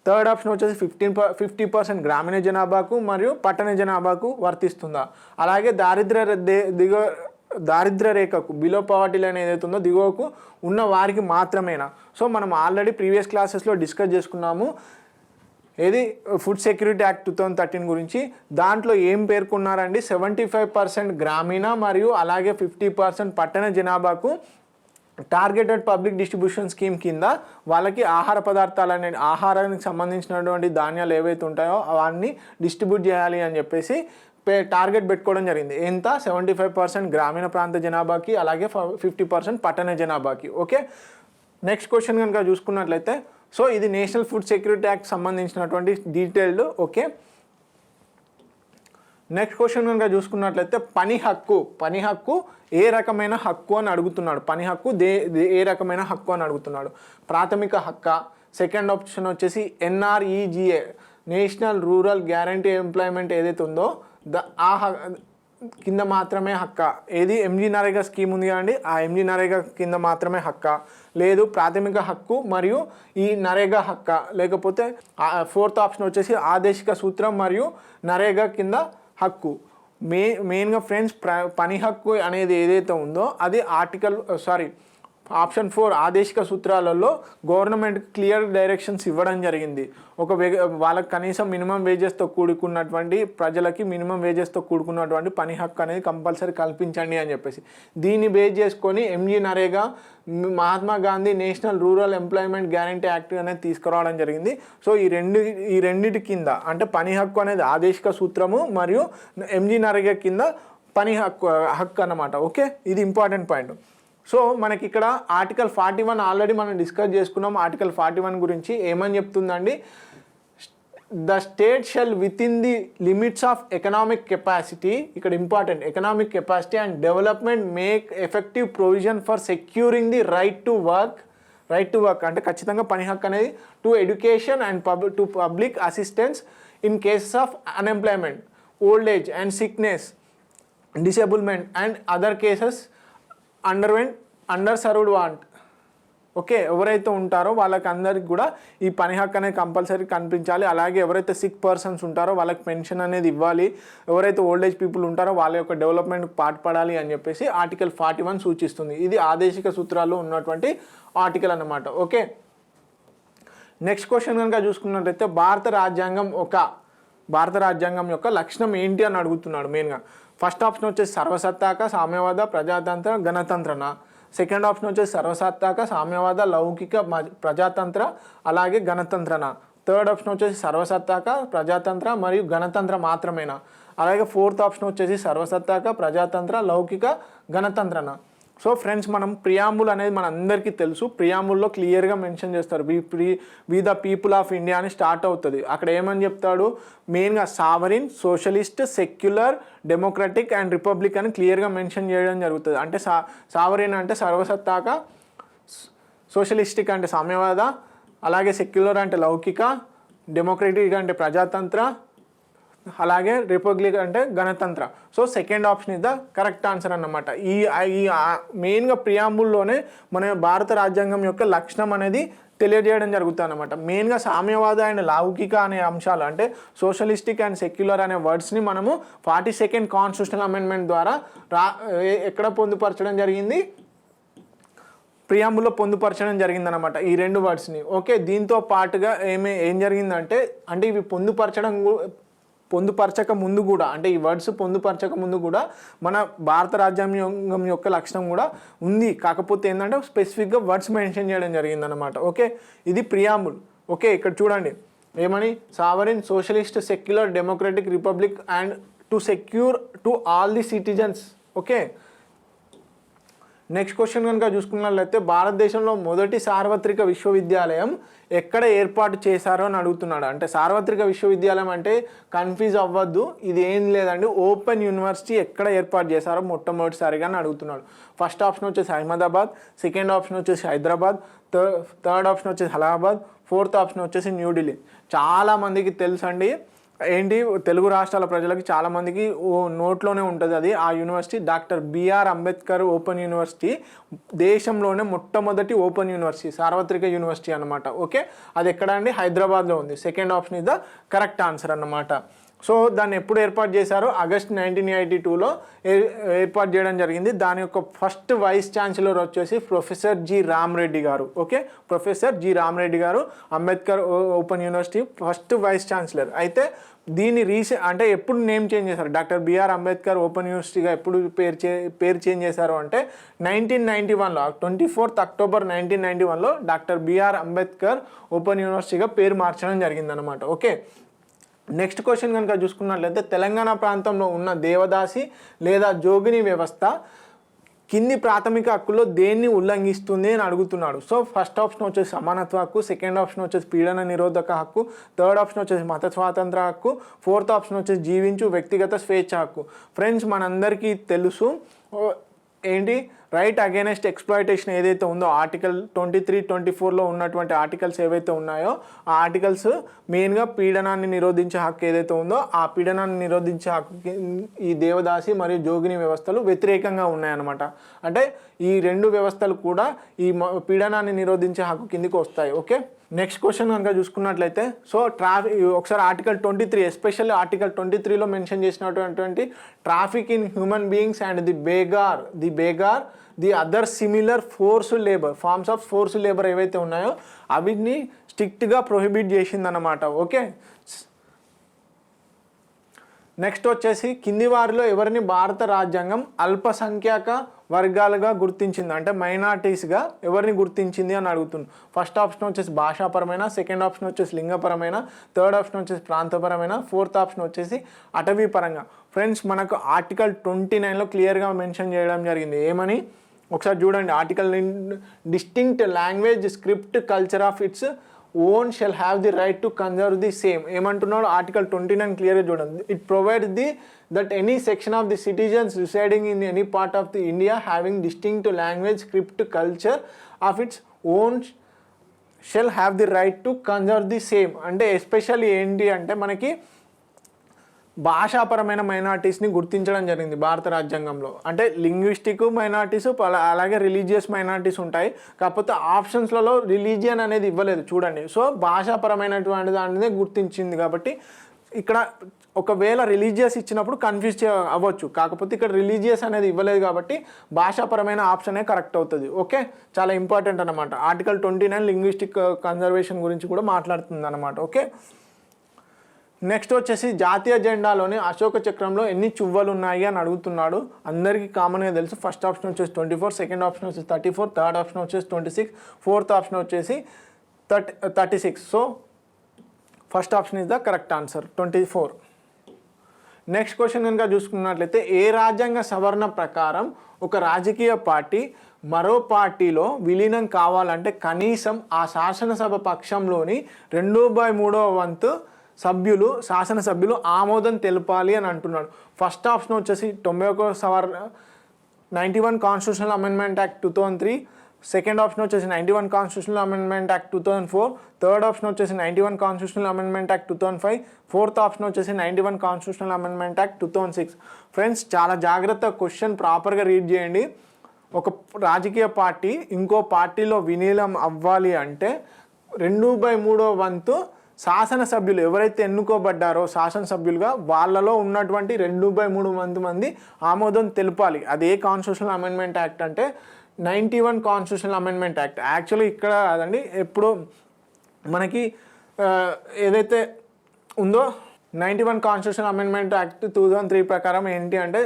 థర్డ్ ఆప్షన్ వచ్చేసి 50% గ్రామీణ జనాభాకు మరియు పట్టణ జనాభాకు వర్తిస్తుందా, అలాగే దారిద్ర్య రేఖకు బిలో పవర్టీ లైన్ ఏదైతే ఉందో దిగువకు ఉన్న వారికి మాత్రమేనా. సో మనం ఆల్రెడీ ప్రీవియస్ క్లాసెస్లో డిస్కస్ చేసుకున్నాము ఏది ఫుడ్ సెక్యూరిటీ యాక్ట్ 2013 గురించి. దాంట్లో ఏం పేర్కొన్నారండి, 75% గ్రామీణ మరియు అలాగే 50% పట్టణ జనాభాకు టార్గెటెడ్ పబ్లిక్ డిస్ట్రిబ్యూషన్ స్కీమ్ కింద వాళ్ళకి ఆహార పదార్థాలు అనే ఆహారానికి సంబంధించినటువంటి ధాన్యాలు ఏవైతే ఉంటాయో అవన్నీ డిస్ట్రిబ్యూట్ చేయాలి అని చెప్పేసి టార్గెట్ పెట్టుకోవడం జరిగింది. ఎంత? 75% గ్రామీణ ప్రాంత జనాభాకి, అలాగే 50% పట్టణ జనాభాకి. ఓకే, నెక్స్ట్ క్వశ్చన్ కనుక చూసుకున్నట్లయితే, సో ఇది నేషనల్ ఫుడ్ సెక్యూరిటీ యాక్ట్ సంబంధించినటువంటి డీటెయిల్డ్. ఓకే, నెక్స్ట్ క్వశ్చన్ కనుక చూసుకున్నట్లయితే పని హక్కు ఏ రకమైన హక్కు అని అడుగుతున్నాడు. పని హక్కు ఏ రకమైన హక్కు అని అడుగుతున్నాడు. ప్రాథమిక హక్క. సెకండ్ ఆప్షన్ వచ్చేసి NREGA, national rural guarantee employment ఏదైతే ఉందో కింద మాత్రమే హక్క. ఏది? MG నరేగా స్కీమ్ ఉంది కదండి, ఆ MG నరేగా కింద మాత్రమే హక్క. లేదు ప్రాథమిక హక్కు మరియు ఈ నరేగా హక్క. లేకపోతే ఫోర్త్ ఆప్షన్ వచ్చేసి ఆదేశిక సూత్రం మరియు నరేగా కింద హక్కు. మెయిన్గా ఫ్రెండ్స్, పని హక్కు అనేది ఏదైతే ఉందో అది ఆప్షన్ 4 ఆదేశిక సూత్రాలలో గవర్నమెంట్కి క్లియర్ డైరెక్షన్స్ ఇవ్వడం జరిగింది. వాళ్ళకి కనీసం మినిమం వేజెస్తో కూడుకున్నటువంటి ప్రజలకి మినిమం వేజెస్తో కూడుకున్నటువంటి పని హక్కు అనేది కంపల్సరీ కల్పించండి అని చెప్పేసి. దీన్ని బేస్ చేసుకొని MG NREGA, Mahatma Gandhi national rural employment guarantee act అనేది తీసుకురావడం జరిగింది. సో ఈ రెండిటి కింద అంటే పని హక్కు అనేది ఆదేశిక సూత్రము మరియు MG నరేగా కింద పని హక్కు అన్నమాట. ఓకే, ఇది ఇంపార్టెంట్ పాయింట్. సో మనకి ఇక్కడ ఆర్టికల్ 41 ఆల్రెడీ మనం డిస్కస్ చేసుకున్నాం. ఆర్టికల్ 41 గురించి ఏమని చెప్తుందండి? The state shall within the limits of economic capacity, ఇక్కడ important, economic capacity and development make effective provision for securing the right to work అంటే ఖచ్చితంగా పని హక్కు అనేది to education and to public assistance in cases of unemployment, old age and sickness, disablement and other cases under served want. Okay, ఎవరైతే ఉంటారో వాళ్ళకి అందరికి కూడా ఈ పని హక్కు అనేది కంపల్సరీ కనిపించాలి. అలాగే ఎవరైతే సిక్ పర్సన్స్ ఉంటారో వాళ్ళకి పెన్షన్ అనేది ఇవ్వాలి. ఎవరైతే ఓల్డ్ ఏజ్ పీపుల్ ఉంటారో వాళ్ళ యొక్క డెవలప్మెంట్కి పాటుపడాలి అని చెప్పేసి ఆర్టికల్ 41 సూచిస్తుంది. ఇది ఆదేశిక సూత్రాల్లో ఉన్నటువంటి ఆర్టికల్ అన్నమాట. ఓకే, నెక్స్ట్ క్వశ్చన్ కనుక చూసుకున్నట్లయితే భారత రాజ్యాంగం యొక్క లక్షణం ఏంటి అని అడుగుతున్నాడు మెయిన్గా. ఫస్ట్ ఆప్షన్ వచ్చేసి సర్వసత్తాక, సామ్యవాద, ప్రజాతంత్ర, గణతంత్రన. సెకండ్ ఆప్షన్ వచ్చేసి సర్వసత్తాక, సామ్యవాద, లౌకిక, ప్రజాతంత్ర, అలాగే గణతంత్రన. థర్డ్ ఆప్షన్ వచ్చేసి సర్వసత్తాక, ప్రజాతంత్ర మరియు గణతంత్ర మాత్రమేనా. అలాగే ఫోర్త్ ఆప్షన్ వచ్చేసి సర్వసత్తాక, ప్రజాతంత్ర, లౌకిక, గణతంత్రన. సో ఫ్రెండ్స్, మనం ప్రియాంబుల్ అనేది మన అందరికీ తెలుసు. ప్రియాంబుల్లో క్లియర్గా మెన్షన్ చేస్తారు we the people of India అని స్టార్ట్ అవుతుంది. అక్కడ ఏమని చెప్తాడు? మెయిన్గా sovereign, socialist, secular, democratic and republic అని క్లియర్గా మెన్షన్ చేయడం జరుగుతుంది. అంటే సావరిన్ అంటే సర్వసత్తాక, సోషలిస్టిక్ అంటే సామ్యవాద, అలాగే సెక్యులర్ అంటే లౌకిక, డెమోక్రటిక్ అంటే ప్రజాతంత్ర, అలాగే రిపబ్లిక్ అంటే గణతంత్ర. So second option is the correct answer అన్నమాట. ఈ మెయిన్గా ప్రియాంబుల్లోనే మన భారత రాజ్యాంగం యొక్క లక్షణం అనేది తెలియజేయడం జరుగుతుంది అన్నమాట. మెయిన్గా సామ్యవాద అండ్ లౌకిక అనే అంశాలు అంటే సోషలిస్టిక్ అండ్ సెక్యులర్ అనే వర్డ్స్ని మనము 42nd కాన్స్టిట్యూషనల్ అమెండ్మెంట్ ద్వారా ఎక్కడ పొందుపరచడం జరిగింది? ప్రియాంబుల్లో పొందుపరచడం జరిగిందనమాట ఈ రెండు వర్డ్స్ని. ఓకే, దీంతో పాటుగా ఏం జరిగిందంటే ఇవి పొందుపరచక ముందు కూడా, అంటే ఈ వర్డ్స్ పొందుపరచక ముందు కూడా మన భారత రాజ్యాంగం యొక్క లక్షణం కూడా ఉంది. కాకపోతే ఏంటంటే స్పెసిఫిక్గా వర్డ్స్ మెన్షన్ చేయడం జరిగిందనమాట. ఓకే, ఇది ప్రియాంబుల్. ఓకే, ఇక్కడ చూడండి ఏమని? Sovereign, socialist, secular, democratic, republic and to secure to all the citizens. Okay, next question కనుక చూసుకున్నట్లయితే భారతదేశంలో మొదటి సార్వత్రిక విశ్వవిద్యాలయం ఎక్కడ ఏర్పాటు చేశారో అని అడుగుతున్నాడు. అంటే సార్వత్రిక విశ్వవిద్యాలయం అంటే కన్ఫ్యూజ్ అవ్వద్దు, ఇది ఏం లేదండి, ఓపెన్ యూనివర్సిటీ ఎక్కడ ఏర్పాటు చేశారో మొట్టమొదటిసారిగా అని అడుగుతున్నాడు. ఫస్ట్ ఆప్షన్ వచ్చేసి అహ్మదాబాద్, సెకండ్ ఆప్షన్ వచ్చేసి హైదరాబాద్, థర్డ్ ఆప్షన్ వచ్చేసి అలహాబాద్, ఫోర్త్ ఆప్షన్ వచ్చేసి న్యూఢిల్లీ. చాలామందికి తెలుసు అండి, ఏంటి తెలుగు రాష్ట్రాల ప్రజలకి చాలామందికి నోట్లోనే ఉంటుంది అది. ఆ university doctor BR Ambedkar open university, దేశంలోనే మొట్టమొదటి ఓపెన్ యూనివర్సిటీ, సార్వత్రిక యూనివర్సిటీ అన్నమాట. ఓకే, అది ఎక్కడ అండి? హైదరాబాద్లో ఉంది. Second option is the correct answer అన్నమాట. సో దాన్ని ఎప్పుడు ఏర్పాటు చేశారు? ఆగస్ట్ 1982లో ఏర్పాటు చేయడం జరిగింది. దాని యొక్క ఫస్ట్ వైస్ ఛాన్సలర్ వచ్చేసి ప్రొఫెసర్ జి రామరెడ్డి గారు. ఓకే, ప్రొఫెసర్ జి రామరెడ్డి గారు Ambedkar open university first vice chancellor. అయితే దీన్ని అంటే ఎప్పుడు నేమ్ చేంజ్ చేశారు? డాక్టర్ బిఆర్ అంబేద్కర్ ఓపెన్ యూనివర్సిటీగా ఎప్పుడు పేరు చేంజ్ చేశారు అంటే 1991లో 24th October 1991లో డాక్టర్ బిఆర్ అంబేద్కర్ ఓపెన్ యూనివర్సిటీగా పేరు మార్చడం జరిగిందనమాట. ఓకే, నెక్స్ట్ క్వశ్చన్ కనుక చూసుకున్నట్లయితే తెలంగాణ ప్రాంతంలో ఉన్న దేవదాసి లేదా జోగిని వ్యవస్థ కింది ప్రాథమిక హక్కుల్లో దేన్ని ఉల్లంఘిస్తుంది అని అడుగుతున్నాడు. సో ఫస్ట్ ఆప్షన్ వచ్చేసి సమానత్వ హక్కు, సెకండ్ ఆప్షన్ వచ్చేసి పీడన నిరోధక హక్కు, థర్డ్ ఆప్షన్ వచ్చేసి మత స్వాతంత్ర హక్కు, ఫోర్త్ ఆప్షన్ వచ్చేసి జీవించు వ్యక్తిగత స్వేచ్ఛ హక్కు. ఫ్రెండ్స్, మనందరికీ తెలుసు ఏంటి రైట్ అగైనెస్ట్ ఎక్స్‌ప్లాయిటేషన్ ఏదైతే ఉందో ఆర్టికల్ 23, 24లో ఉన్నటువంటి ఆర్టికల్స్ ఏవైతే ఉన్నాయో ఆ ఆర్టికల్స్ మెయిన్గా పీడనాన్ని నిరోధించే హక్కు ఏదైతే ఉందో ఆ పీడనాన్ని నిరోధించే హక్కు ఈ దేవదాసి మరియు జోగిని వ్యవస్థలు వ్యతిరేకంగా ఉన్నాయన్నమాట. అంటే ఈ రెండు వ్యవస్థలు కూడా ఈ పీడనాన్ని నిరోధించే హక్కు కిందికి వస్తాయి. ఓకే, నెక్స్ట్ క్వశ్చన్ కనుక చూసుకున్నట్లయితే సో ఒకసారి ఆర్టికల్ 23 ఎస్పెషల్లీ ఆర్టికల్ 23లో మెన్షన్ చేసినటువంటి traffic in human beings and the begar the other similar forced labour forms of forced labour ఏవైతే ఉన్నాయో అవిని స్ట్రిక్ట్గా ప్రొహిబిట్ చేసిందన్నమాట. ఓకే, నెక్స్ట్ వచ్చేసి కింది వారిలో ఎవరిని భారత రాజ్యాంగం అల్పసంఖ్యాక వర్గాలుగా గుర్తించింది, అంటే మైనార్టీస్గా ఎవరిని గుర్తించింది అని అడుగుతుంది. ఫస్ట్ ఆప్షన్ వచ్చేసి భాషాపరమైన, సెకండ్ ఆప్షన్ వచ్చేసి లింగపరమైన, థర్డ్ ఆప్షన్ వచ్చేసి ప్రాంతపరమైన, ఫోర్త్ ఆప్షన్ వచ్చేసి అటవీ పరంగా. ఫ్రెండ్స్, మనకు ఆర్టికల్ 29లో క్లియర్గా మెన్షన్ చేయడం జరిగింది. ఏమని ఒకసారి చూడండి. Article distinct language script culture of its own shall have the right to conserve the same. ఏమంటున్నాడు ఆర్టికల్ 29 క్లియర్గా చూడండి. It provides that any section of the citizens residing in any part of the India having distinct language, script, culture of its own shall have the right to conserve the same. అంటే ఎస్పెషల్లీ ఏంటి అంటే మనకి భాషాపరమైన మైనార్టీస్ని గుర్తించడం జరిగింది భారత రాజ్యాంగంలో. అంటే లింగ్విస్టిక్ మైనార్టీస్ అలాగే రిలీజియస్ మైనార్టీస్ ఉంటాయి. కాకపోతే ఆప్షన్స్లలో రిలీజియన్ అనేది ఇవ్వలేదు చూడండి. సో భాషాపరమైనటువంటి దానినే గుర్తించింది కాబట్టి ఇక్కడ ఒకవేళ రిలీజియస్ ఇచ్చినప్పుడు కన్ఫ్యూజ్ అవ్వచ్చు. కాకపోతే ఇక్కడ రిలీజియస్ అనేది ఇవ్వలేదు కాబట్టి భాషాపరమైన ఆప్షనే కరెక్ట్ అవుతుంది. ఓకే, చాలా ఇంపార్టెంట్ అనమాట. ఆర్టికల్ 29 లింగ్విస్టిక్ కన్జర్వేషన్ గురించి కూడా మాట్లాడుతుంది అనమాట. ఓకే, నెక్స్ట్ వచ్చేసి జాతీయ జెండాలోని అశోక చక్రంలో ఎన్ని చువ్వలు ఉన్నాయి అని అడుగుతున్నాడు. అందరికీ కామన్గా తెలుసు. ఫస్ట్ ఆప్షన్ వచ్చేసి 24, సెకండ్ ఆప్షన్ వచ్చేసి 34, థర్డ్ ఆప్షన్ వచ్చేసి 26, ఫోర్త్ ఆప్షన్ వచ్చేసి 36. So first option is the correct answer 24. Next question కనుక చూసుకున్నట్లయితే ఏ రాజ్యాంగ సవరణ ప్రకారం ఒక రాజకీయ పార్టీ మరో పార్టీలో విలీనం కావాలంటే కనీసం ఆ శాసనసభ పక్షంలోని 2/3 వంతు శాసనసభ్యులు ఆమోదం తెలపాలి అని అంటున్నాడు. ఫస్ట్ ఆప్షన్ వచ్చేసి 91 constitutional amendment act 2003, second option వచ్చేసి 91 constitutional amendment act 2004, third option వచ్చేసి 91 constitutional amendment act 2005, fourth option వచ్చేసి 91 కాన్స్టిట్యూషనల్ అమెండ్మెంట్ యాక్ట్ 2006. ఫ్రెండ్స్, చాలా జాగ్రత్త క్వశ్చన్ ప్రాపర్గా రీడ్ చేయండి. ఒక రాజకీయ పార్టీ ఇంకో పార్టీలో విలీనం అవ్వాలి అంటే 2/3 వంతు శాసనసభ్యులు ఎవరైతే ఎన్నుకోబడ్డారో శాసనసభ్యులుగా వాళ్ళలో ఉన్నటువంటి 2/3 మంది ఆమోదం తెలపాలి. అదే కాన్స్టిట్యూషనల్ అమెండ్మెంట్ యాక్ట్ అంటే 91 కాన్స్టిట్యూషనల్ అమెండ్మెంట్ యాక్ట్. యాక్చువల్లీ ఇక్కడ అదండి ఎప్పుడు మనకి ఏదైతే ఉందో 91 కాన్స్టిట్యూషనల్ అమెండ్మెంట్ యాక్ట్ 2003 ప్రకారం ఏంటి అంటే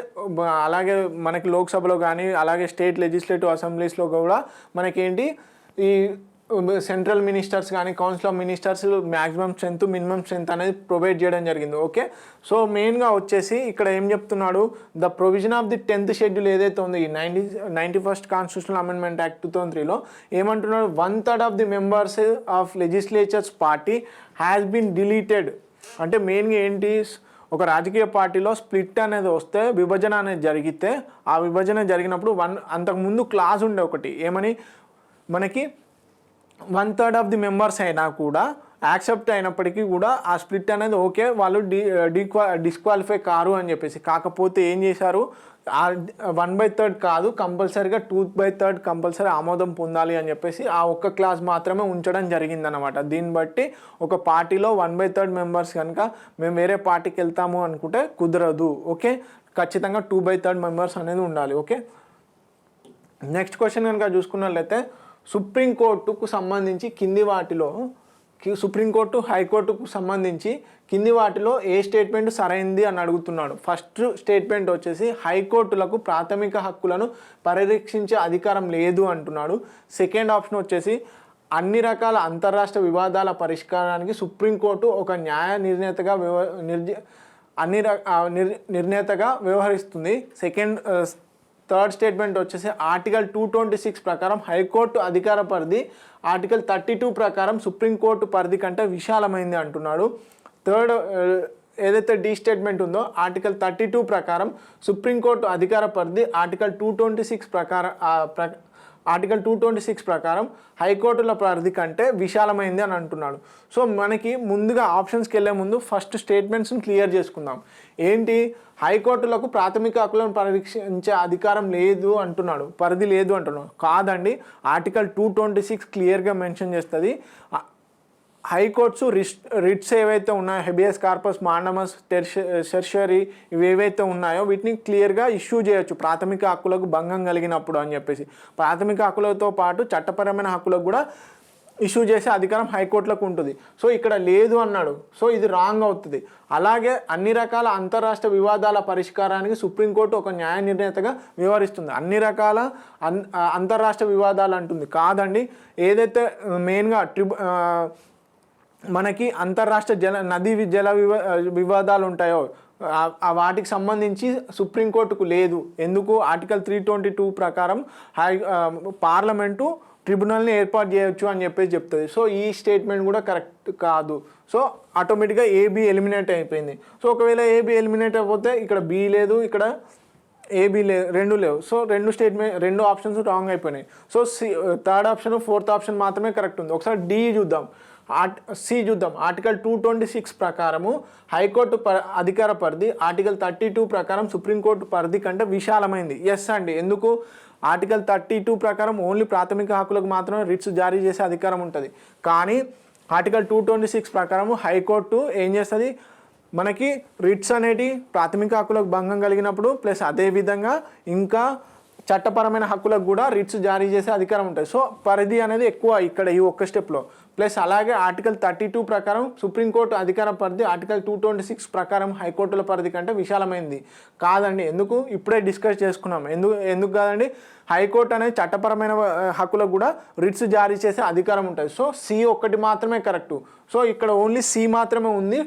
అలాగే మనకి లోక్సభలో కానీ అలాగే స్టేట్ లెజిస్లేటివ్ అసెంబ్లీస్లో కూడా మనకేంటి ఈ సెంట్రల్ మినిస్టర్స్ కానీ council of ministers maximum strength minimum strength అనేది ప్రొవైడ్ చేయడం జరిగింది. ఓకే, సో మెయిన్గా వచ్చేసి ఇక్కడ ఏం చెప్తున్నాడు, the provision of the 10th schedule ఏదైతే ఉంది ఈ 91st కాన్స్టిట్యూషనల్ అమెండ్మెంట్ యాక్ట్ 2003లో ఏమంటున్నాడు, 1/3 of the members of legislatures party has been deleted. అంటే మెయిన్గా ఏంటి, ఒక రాజకీయ పార్టీలో స్ప్లిట్ అనేది వస్తే విభజన అనేది జరిగితే ఆ విభజన జరిగినప్పుడు అంతకుముందు క్లాజ్ ఉండే ఒకటి ఏమని మనకి 1/3 ఆఫ్ ది మెంబర్స్ అయినా కూడా యాక్సెప్ట్ అయినప్పటికీ కూడా ఆ స్ప్లిట్ అనేది ఓకే వాళ్ళు డిస్క్వాలిఫై కారు అని చెప్పేసి. కాకపోతే ఏం చేశారు, 1/3 కాదు కంపల్సరీగా 2/3 కంపల్సరీ ఆమోదం పొందాలి అని చెప్పేసి ఆ ఒక్క క్లాస్ మాత్రమే ఉంచడం జరిగిందనమాట. దీన్ని బట్టి ఒక పార్టీలో 1/3 మెంబర్స్ కనుక మేము వేరే పార్టీకి వెళ్తాము అనుకుంటే కుదరదు. ఓకే, ఖచ్చితంగా 2/3 మెంబర్స్ అనేది ఉండాలి. ఓకే, నెక్స్ట్ క్వశ్చన్ కనుక చూసుకున్నట్లయితే సుప్రీంకోర్టుకు సంబంధించి కింది వాటిలో సుప్రీంకోర్టు హైకోర్టుకు సంబంధించి కింది వాటిలో ఏ స్టేట్మెంట్ సరైంది అని అడుగుతున్నాడు. ఫస్ట్ స్టేట్మెంట్ వచ్చేసి హైకోర్టులకు ప్రాథమిక హక్కులను పరిరక్షించే అధికారం లేదు అంటున్నాడు. సెకండ్ ఆప్షన్ వచ్చేసి అన్ని రకాల అంతర్రాష్ట్ర వివాదాల పరిష్కారానికి సుప్రీంకోర్టు ఒక న్యాయ నిర్ణేతగా నిర్ణేతగా వ్యవహరిస్తుంది. థర్డ్ స్టేట్మెంట్ వచ్చేసి ఆర్టికల్ 226 ప్రకారం హైకోర్టు అధికార పరిధి ఆర్టికల్ 32 ప్రకారం సుప్రీంకోర్టు పరిధి కంటే విశాలమైంది అంటున్నాడు. థర్డ్ ఏదైతే డి స్టేట్మెంట్ ఉందో ఆర్టికల్ 32 ప్రకారం సుప్రీంకోర్టు అధికార పరిధి ఆర్టికల్ 226 ప్రకారం హైకోర్టుల పరిధి కంటే విశాలమైంది అని అంటున్నాడు. సో మనకి ముందుగా ఆప్షన్స్కి వెళ్ళే ముందు ఫస్ట్ స్టేట్మెంట్స్ని క్లియర్ చేసుకుందాం. ఏంటి, హైకోర్టులకు ప్రాథమిక హక్కులను పరీక్షించే అధికారం లేదు అంటున్నాడు, పరిధి లేదు అంటున్నాడు. కాదండి, ఆర్టికల్ 226 క్లియర్గా మెన్షన్ చేస్తుంది. హైకోర్ట్స్ రిట్స్ ఏవైతే ఉన్నాయో, హెబియస్ కార్పస్, మాండమస్, టెర్షరీ ఇవి ఏవైతే ఉన్నాయో వీటిని క్లియర్గా ఇష్యూ చేయొచ్చు ప్రాథమిక హక్కులకు భంగం కలిగినప్పుడు అని చెప్పేసి. ప్రాథమిక హక్కులతో పాటు చట్టపరమైన హక్కులకు కూడా ఇష్యూ చేసే అధికారం హైకోర్టులకు ఉంటుంది. సో ఇక్కడ లేదు అన్నాడు, సో ఇది రాంగ్ అవుతుంది. అలాగే అన్ని రకాల అంతర్రాష్ట్ర వివాదాల పరిష్కారానికి సుప్రీంకోర్టు ఒక న్యాయ నిర్ణేతగా వ్యవహరిస్తుంది. అన్ని రకాల అంతర్రాష్ట్ర వివాదాలు అంటుంది. కాదండి, ఏదైతే మెయిన్గా మనకి అంతర్రాష్ట్ర నదీ జల వివాదాలు ఉంటాయో వాటికి సంబంధించి సుప్రీంకోర్టుకు లేదు. ఎందుకు, ఆర్టికల్ 322 ప్రకారం పార్లమెంటు ట్రిబ్యునల్ని ఏర్పాటు చేయొచ్చు అని చెప్పేసి చెప్తుంది. సో ఈ స్టేట్మెంట్ కూడా కరెక్ట్ కాదు. సో ఆటోమేటిక్గా ఏబి ఎలిమినేట్ అయిపోయింది. సో ఒకవేళ ఏబి ఎలిమినేట్ అయిపోతే ఇక్కడ బి లేదు, ఇక్కడ ఏబి రెండు లేవు. సో రెండు ఆప్షన్స్ రాంగ్ అయిపోయినాయి. So third option fourth option మాత్రమే కరెక్ట్ ఉంది. ఒకసారి డి చూద్దాం, చూద్దాం. ఆర్టికల్ 226 ప్రకారము హైకోర్టు అధికార పరిధి ఆర్టికల్ 32 ప్రకారం సుప్రీంకోర్టు పరిధి కంటే విశాలమైంది. ఎస్ అండి, ఎందుకు, ఆర్టికల్ 32 ప్రకారం ఓన్లీ ప్రాథమిక హక్కులకు మాత్రమే రిట్స్ జారీ చేసే అధికారం ఉంటుంది. కానీ ఆర్టికల్ 226 ప్రకారం హైకోర్టు ఏం చేస్తుంది, మనకి రిట్స్ అనేటి ప్రాథమిక హక్కులకు భంగం కలిగినప్పుడు ప్లస్ అదేవిధంగా ఇంకా చట్టపరమైన హక్కులకు కూడా రిట్స్ జారీ చేసే అధికారం ఉంటుంది. సో పరిధి అనేది ఎక్కువ ఇక్కడ ఈ ఒక్క స్టెప్లో. ప్లస్ అలాగే ఆర్టికల్ 32 ప్రకారం సుప్రీంకోర్టు అధికార పరిధి ఆర్టికల్ 226 ప్రకారం హైకోర్టుల పరిధి కంటే విశాలమైంది. కాదండి, ఎందుకు, ఇప్పుడే డిస్కస్ చేసుకున్నాం. ఎందుకు కాదండి, హైకోర్టు అనేది చట్టపరమైన హక్కులకు కూడా రిట్స్ జారీ చేసే అధికారం ఉంటుంది. సో సి ఒక్కటి మాత్రమే కరెక్టు. సో ఇక్కడ ఓన్లీ సి మాత్రమే ఉంది.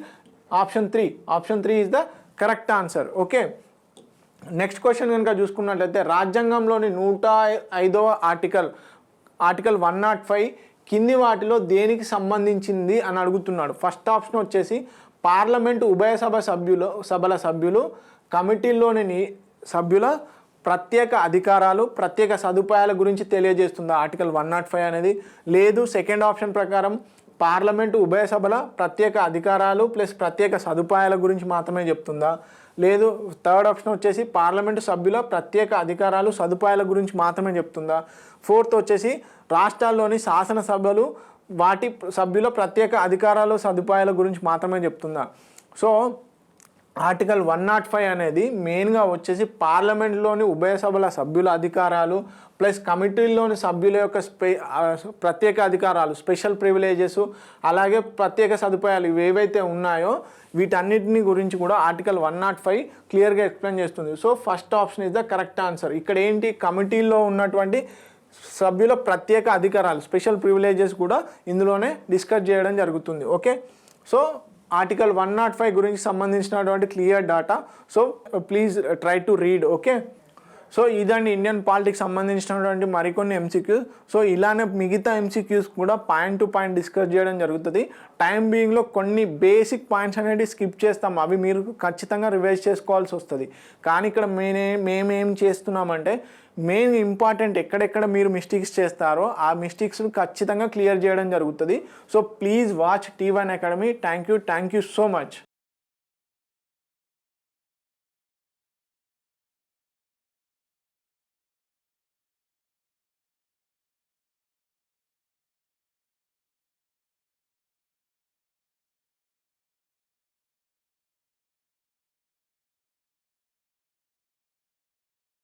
Option 3 is the correct answer. Okay, next question కనుక చూసుకున్నట్లయితే రాజ్యాంగంలోని 105వ ఆర్టికల్ 105 కింది వాటిలో దేనికి సంబంధించింది అని అడుగుతున్నాడు. ఫస్ట్ ఆప్షన్ వచ్చేసి పార్లమెంటు ఉభయ సభల సభ్యులు కమిటీల్లోని సభ్యుల ప్రత్యేక అధికారాలు ప్రత్యేక సదుపాయాల గురించి తెలియజేస్తుంది ఆర్టికల్ 105 అనేది. లేదు, సెకండ్ ఆప్షన్ ప్రకారం పార్లమెంటు ఉభయ సభల ప్రత్యేక అధికారాలు ప్లస్ ప్రత్యేక సదుపాయాల గురించి మాత్రమే చెప్తుందా. లేదు, థర్డ్ ఆప్షన్ వచ్చేసి పార్లమెంటు సభ్యుల ప్రత్యేక అధికారాలు సదుపాయాల గురించి మాత్రమే చెప్తుందా. ఫోర్త్ వచ్చేసి రాష్ట్రాల్లోని శాసనసభలు వాటి సభ్యుల ప్రత్యేక అధికారాలు సదుపాయాల గురించి మాత్రమే చెప్తుందా. సో ఆర్టికల్ 105 అనేది మెయిన్గా వచ్చేసి పార్లమెంట్లోని ఉభయ సభల సభ్యుల అధికారాలు ప్లస్ కమిటీల్లోని సభ్యుల యొక్క ప్రత్యేక అధికారాలు స్పెషల్ ప్రివిలేజెస్ అలాగే ప్రత్యేక సదుపాయాలు ఇవేవైతే ఉన్నాయో వీటన్నిటిని గురించి కూడా ఆర్టికల్ 105 క్లియర్గా ఎక్స్ప్లెయిన్ చేస్తుంది. So first option is the correct answer. ఇక్కడ ఏంటి, కమిటీల్లో ఉన్నటువంటి సభ్యుల ప్రత్యేక అధికారాలు స్పెషల్ ప్రివిలేజెస్ కూడా ఇందులోనే డిస్కస్ చేయడం జరుగుతుంది. ఓకే, సో ఆర్టికల్ 105 గురించి సంబంధించినటువంటి clear data. So please try to read. Okay, so ఇదండి ఇండియన్ పాలిటిక్స్ సంబంధించినటువంటి మరికొన్ని ఎంసీక్యూస్. సో ఇలానే మిగతా ఎంసీక్యూస్ కూడా పాయింట్ టు పాయింట్ డిస్కస్ చేయడం జరుగుతుంది. టైం బీయింగ్లో కొన్ని బేసిక్ పాయింట్స్ అనేవి స్కిప్ చేస్తాం, అవి మీరు ఖచ్చితంగా రివైజ్ చేసుకోవాల్సి వస్తుంది. కానీ ఇక్కడ మేమేం చేస్తున్నామంటే మెయిన్ ఇంపార్టెంట్ ఎక్కడెక్కడ మీరు మిస్టేక్స్ చేస్తారో ఆ మిస్టేక్స్ని ఖచ్చితంగా క్లియర్ చేయడం జరుగుతుంది. So please watch T1 Academy. Thank you so much.